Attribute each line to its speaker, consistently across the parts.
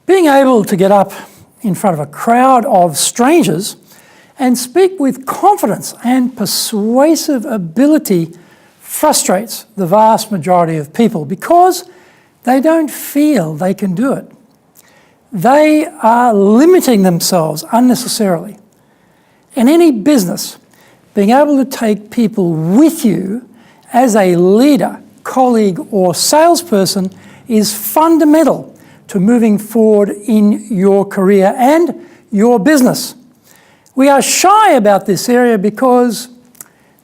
Speaker 1: Being able to get up in front of a crowd of strangers and speak with confidence and persuasive ability frustrates the vast majority of people because they don't feel they can do it. They are limiting themselves unnecessarily. In any business, being able to take people with you as a leader, colleague, or salesperson is fundamental to moving forward in your career and your business. We are shy about this area because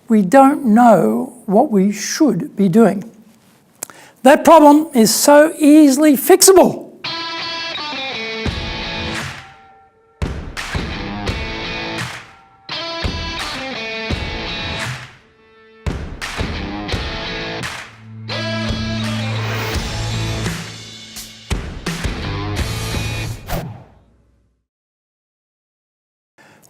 Speaker 1: we don't know what we should be doing. That problem is so easily fixable.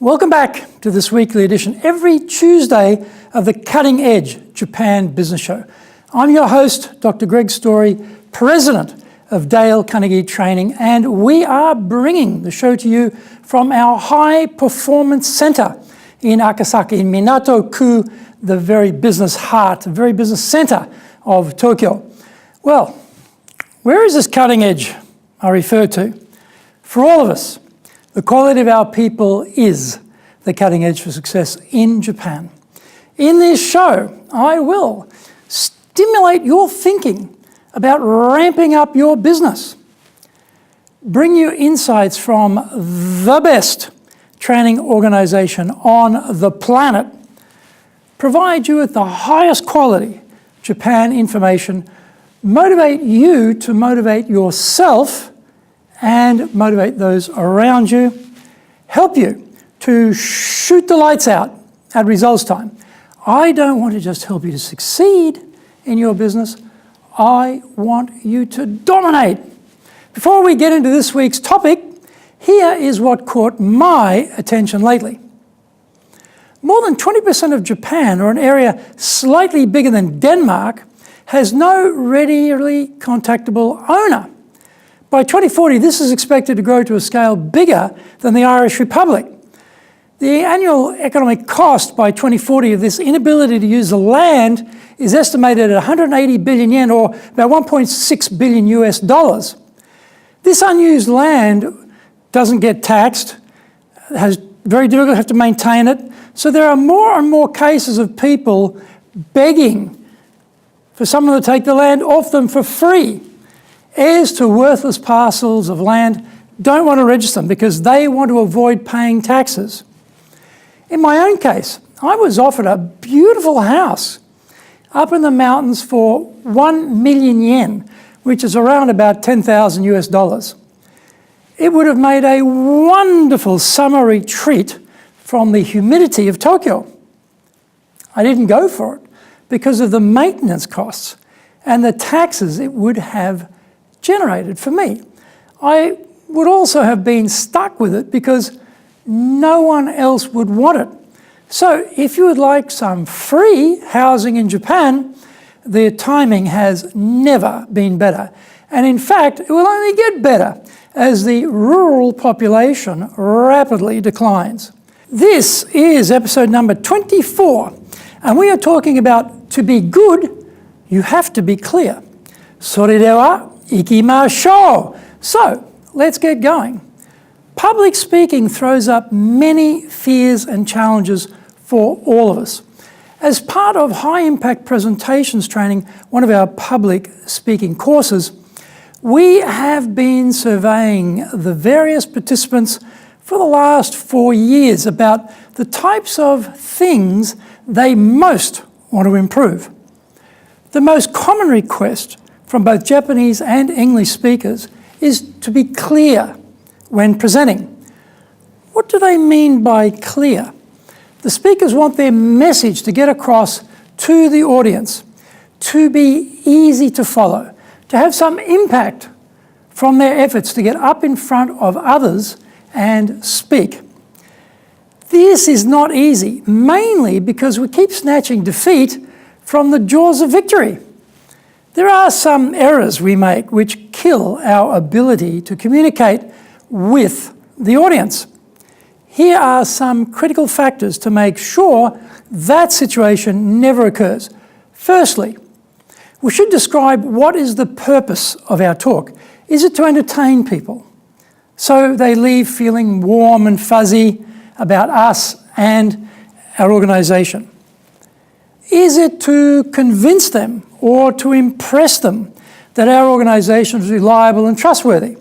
Speaker 1: Welcome back to this weekly edition, every Tuesday of the Cutting Edge Japan Business Show. I'm your host, Dr. Greg Story, President of Dale Carnegie Training, and we are bringing the show to you from our High Performance Center in Akasaka, in Minato-ku, the very business heart, the very business center of Tokyo. Well, where is this cutting edge I refer to? For all of us, the quality of our people is the cutting edge for success in Japan. In this show, I will stimulate your thinking about ramping up your business, bring you insights from the best training organization on the planet, provide you with the highest quality Japan information, motivate you to motivate yourself and motivate those around you, help you to shoot the lights out at results time. I don't want to just help you to succeed in your business. I want you to dominate. Before we get into this week's topic, here is what caught my attention lately. More than 20% of Japan, or an area slightly bigger than Denmark, has no readily contactable owner. By 2040, this is expected to grow to a scale bigger than the Irish Republic. The annual economic cost by 2040 of this inability to use the land is estimated at 180 billion yen, or about 1.6 billion US dollars. This unused land doesn't get taxed, has very difficult to have to maintain it, so there are more and more cases of people begging for someone to take the land off them for free. Heirs to worthless parcels of land don't want to register them because they want to avoid paying taxes. In my own case, I was offered a beautiful house up in the mountains for 1 million yen, which is around about 10,000 US dollars. It would have made a wonderful summer retreat from the humidity of Tokyo. I didn't go for it because of the maintenance costs and the taxes it would have generated for me. I would also have been stuck with it because no one else would want it. So if you would like some free housing in Japan, the timing has never been better. And in fact, it will only get better as the rural population rapidly declines. This is episode number 24, and we are talking about to be good, you have to be clear. それでは行きましょう. So, let's get going. Public speaking throws up many fears and challenges for all of us. As part of High Impact Presentations Training, one of our public speaking courses, we have been surveying the various participants for the last 4 years about the types of things they most want to improve. The most common request from both Japanese and English speakers is to be clear when presenting. What do they mean by clear? The speakers want their message to get across to the audience, to be easy to follow, to have some impact from their efforts to get up in front of others and speak. This is not easy, mainly because we keep snatching defeat from the jaws of victory. There are some errors we make which kill our ability to communicate with the audience. Here are some critical factors to make sure that situation never occurs. Firstly, we should describe what is the purpose of our talk. Is it to entertain people, so they leave feeling warm and fuzzy about us and our organisation? Is it to convince them or to impress them that our organisation is reliable and trustworthy?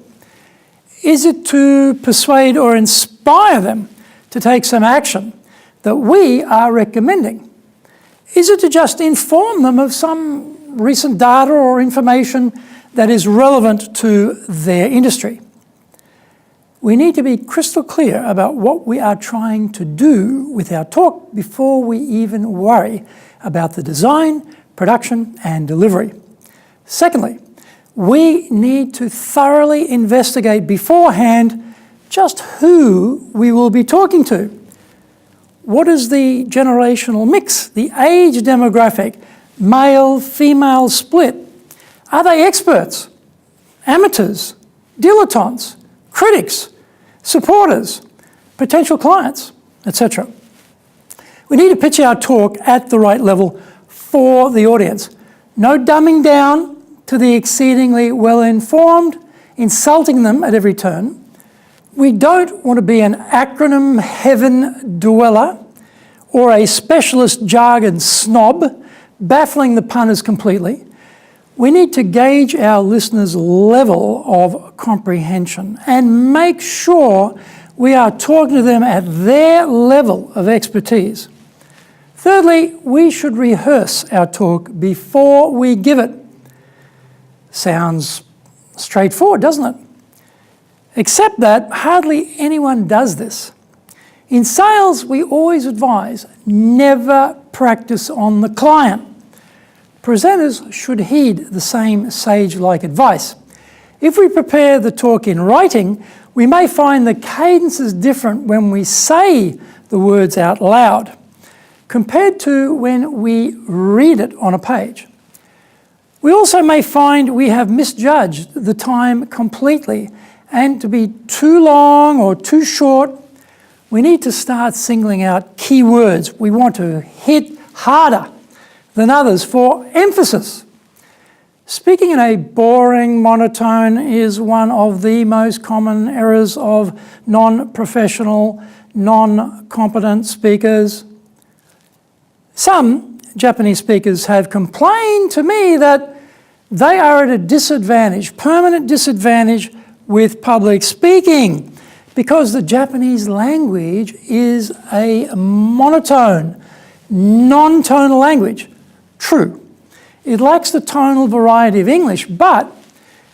Speaker 1: Is it to persuade or inspire them to take some action that we are recommending? Is it to just inform them of some recent data or information that is relevant to their industry? We need to be crystal clear about what we are trying to do with our talk before we even worry about the design, production, and delivery. Secondly, we need to thoroughly investigate beforehand just who we will be talking to. What is the generational mix, the age demographic, male, female split? Are they experts, amateurs, dilettantes, critics, supporters, potential clients, etc.? We need to pitch our talk at the right level for the audience. No dumbing down to the exceedingly well-informed, insulting them at every turn. We don't want to be an acronym heaven dweller or a specialist jargon snob, baffling the punters completely. We need to gauge our listeners' level of comprehension and make sure we are talking to them at their level of expertise. Thirdly, we should rehearse our talk before we give it. Sounds straightforward, doesn't it? Except that hardly anyone does this. In sales, we always advise never practice on the client. Presenters should heed the same sage-like advice. If we prepare the talk in writing, we may find the cadence is different when we say the words out loud compared to when we read it on a page. We also may find we have misjudged the time completely, and to be too long or too short, we need to start singling out key words we want to hit harder than others for emphasis. Speaking in a boring monotone is one of the most common errors of non-professional, non-competent speakers. Some Japanese speakers have complained to me that they are at a disadvantage, permanent disadvantage with public speaking because the Japanese language is a monotone, non-tonal language. True, it lacks the tonal variety of English, but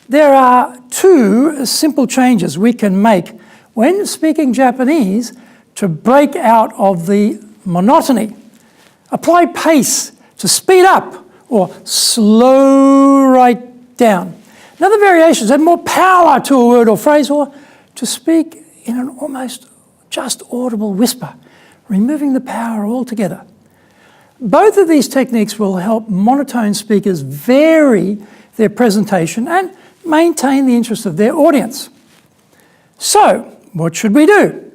Speaker 1: there are two simple changes we can make when speaking Japanese to break out of the monotony. Apply pace to speed up or slow right down. Another variation is add more power to a word or phrase, or to speak in an almost just audible whisper, removing the power altogether. Both of these techniques will help monotone speakers vary their presentation and maintain the interest of their audience. So, what should we do?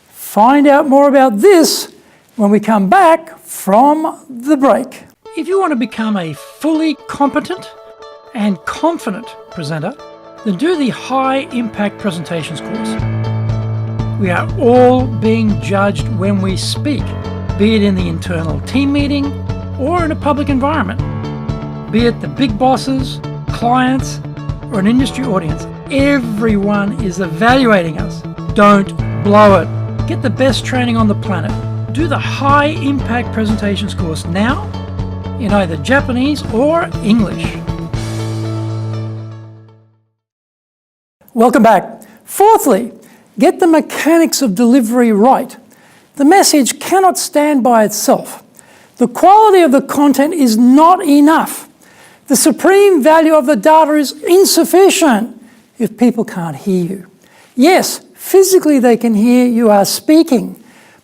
Speaker 1: Find out more about this when we come back from the break. If you want to become a fully competent and confident presenter, then do the High Impact Presentations course. We are all being judged when we speak, be it in the internal team meeting or in a public environment, be it the big bosses, clients, or an industry audience. Everyone is evaluating us. Don't blow it. Get the best training on the planet. Do the High Impact Presentations course now in either Japanese or English. Welcome back. Fourthly, get the mechanics of delivery right. The message cannot stand by itself. The quality of the content is not enough. The supreme value of the data is insufficient if people can't hear you. Yes, physically they can hear you are speaking,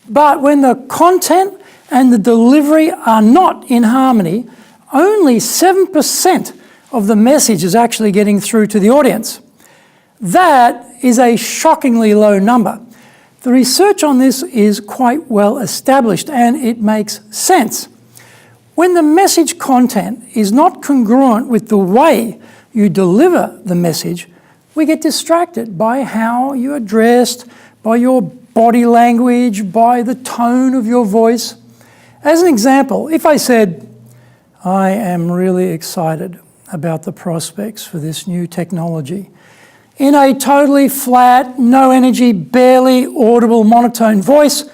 Speaker 1: but when the content and the delivery are not in harmony, only 7% of the message is actually getting through to the audience. That is a shockingly low number. The research on this is quite well established and it makes sense. When the message content is not congruent with the way you deliver the message, we get distracted by how you are dressed, by your body language, by the tone of your voice. As an example, if I said, I am really excited about the prospects for this new technology, in a totally flat, no energy, barely audible monotone voice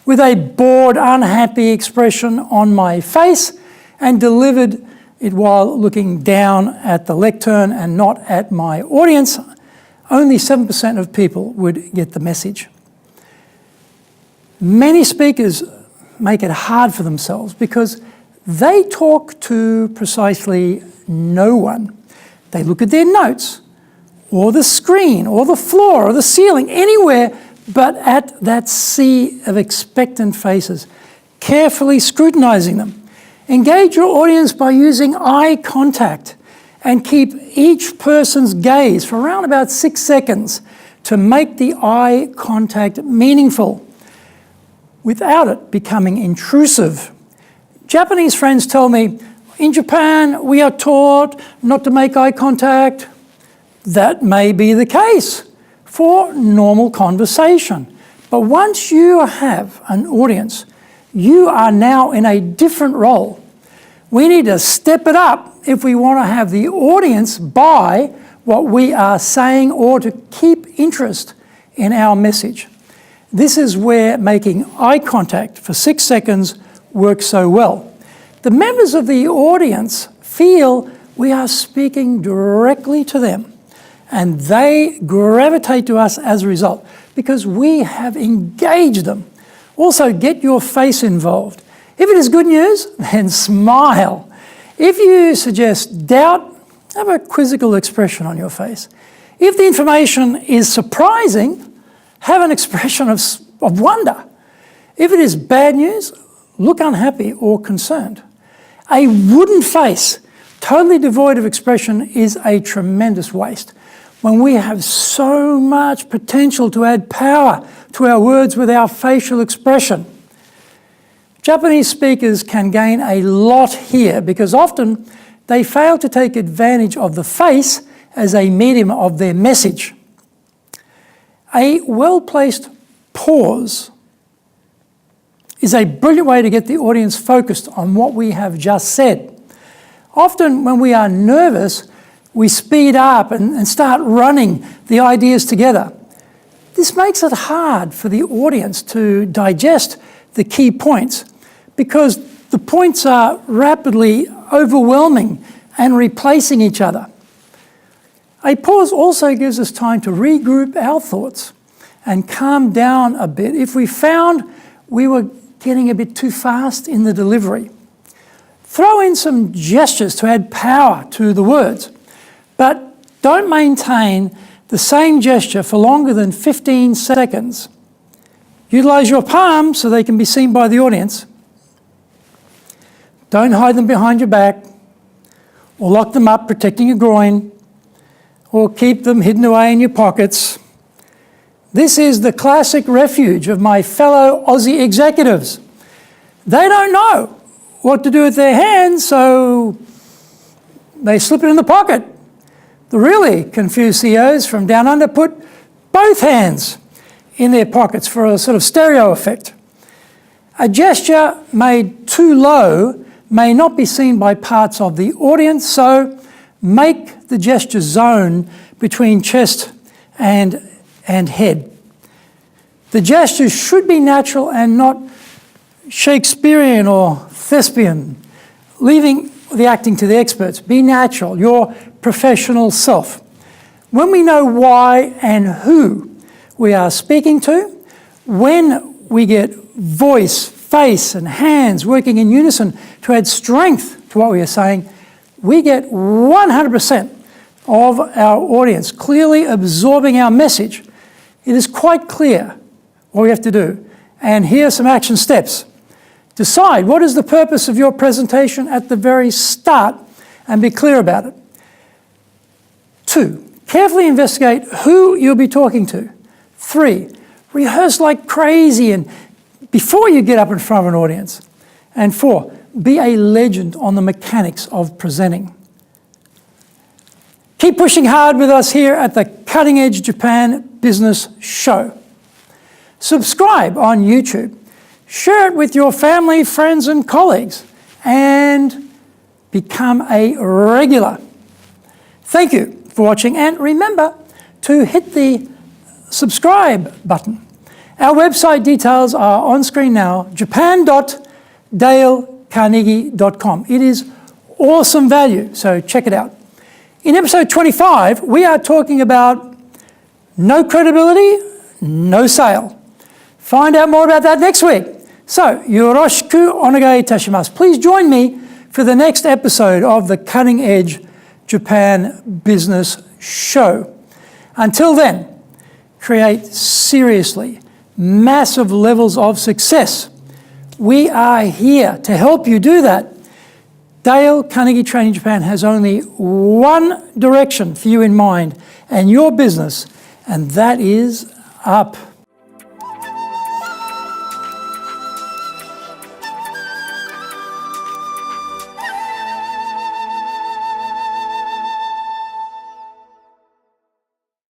Speaker 1: with a bored, unhappy expression on my face, and delivered it while looking down at the lectern and not at my audience, only 7% of people would get the message. Many speakers make it hard for themselves because they talk to precisely no one. They look at their notes, or the screen, or the floor, or the ceiling, anywhere but at that sea of expectant faces, carefully scrutinizing them. Engage your audience by using eye contact and keep each person's gaze for around about 6 seconds to make the eye contact meaningful without it becoming intrusive. Japanese friends tell me, in Japan, we are taught not to make eye contact. That may be the case for normal conversation. But once you have an audience, you are now in a different role. We need to step it up if we want to have the audience buy what we are saying or to keep interest in our message. This is where making eye contact for 6 seconds works so well. The members of the audience feel we are speaking directly to them, and they gravitate to us as a result because we have engaged them. Also, get your face involved. If it is good news, then smile. If you suggest doubt, have a quizzical expression on your face. If the information is surprising, have an expression of wonder. If it is bad news, look unhappy or concerned. A wooden face, totally devoid of expression, is a tremendous waste. When we have so much potential to add power to our words with our facial expression. Japanese speakers can gain a lot here because often they fail to take advantage of the face as a medium of their message. A well-placed pause is a brilliant way to get the audience focused on what we have just said. Often when we are nervous, we speed up and start running the ideas together. This makes it hard for the audience to digest the key points because the points are rapidly overwhelming and replacing each other. A pause also gives us time to regroup our thoughts and calm down a bit if we found we were getting a bit too fast in the delivery. Throw in some gestures to add power to the words, but don't maintain the same gesture for longer than 15 seconds. Utilize your palms so they can be seen by the audience. Don't hide them behind your back or lock them up protecting your groin or keep them hidden away in your pockets. This is the classic refuge of my fellow Aussie executives. They don't know what to do with their hands, so they slip it in the pocket. The really confused CEOs from down under put both hands in their pockets for a sort of stereo effect. A gesture made too low may not be seen by parts of the audience, so make the gesture zone between chest and head. The gestures should be natural and not Shakespearean or thespian, leaving the acting to the experts. Be natural, your professional self. When we know why and who we are speaking to, when we get voice, face, and hands working in unison to add strength to what we are saying, we get 100% of our audience clearly absorbing our message. It is quite clear what we have to do. And here are some action steps. Decide what is the purpose of your presentation at the very start and be clear about it. 2, carefully investigate who you'll be talking to. 3, rehearse like crazy and before you get up in front of an audience. And 4, be a legend on the mechanics of presenting. Keep pushing hard with us here at the Cutting Edge Japan Business Show. Subscribe on YouTube. Share it with your family, friends, and colleagues. And become a regular. Thank you for watching. And remember to hit the subscribe button. Our website details are on screen now, japan.dalecarnegie.com. It is awesome value, so check it out. In episode 25, we are talking about no credibility, no sale. Find out more about that next week. So, yoroshiku onegai itashimasu. Please join me for the next episode of the Cutting Edge Japan Business Show. Until then, create seriously massive levels of success. We are here to help you do that. Dale Carnegie Training Japan has only one direction for you in mind and your business, and that is up.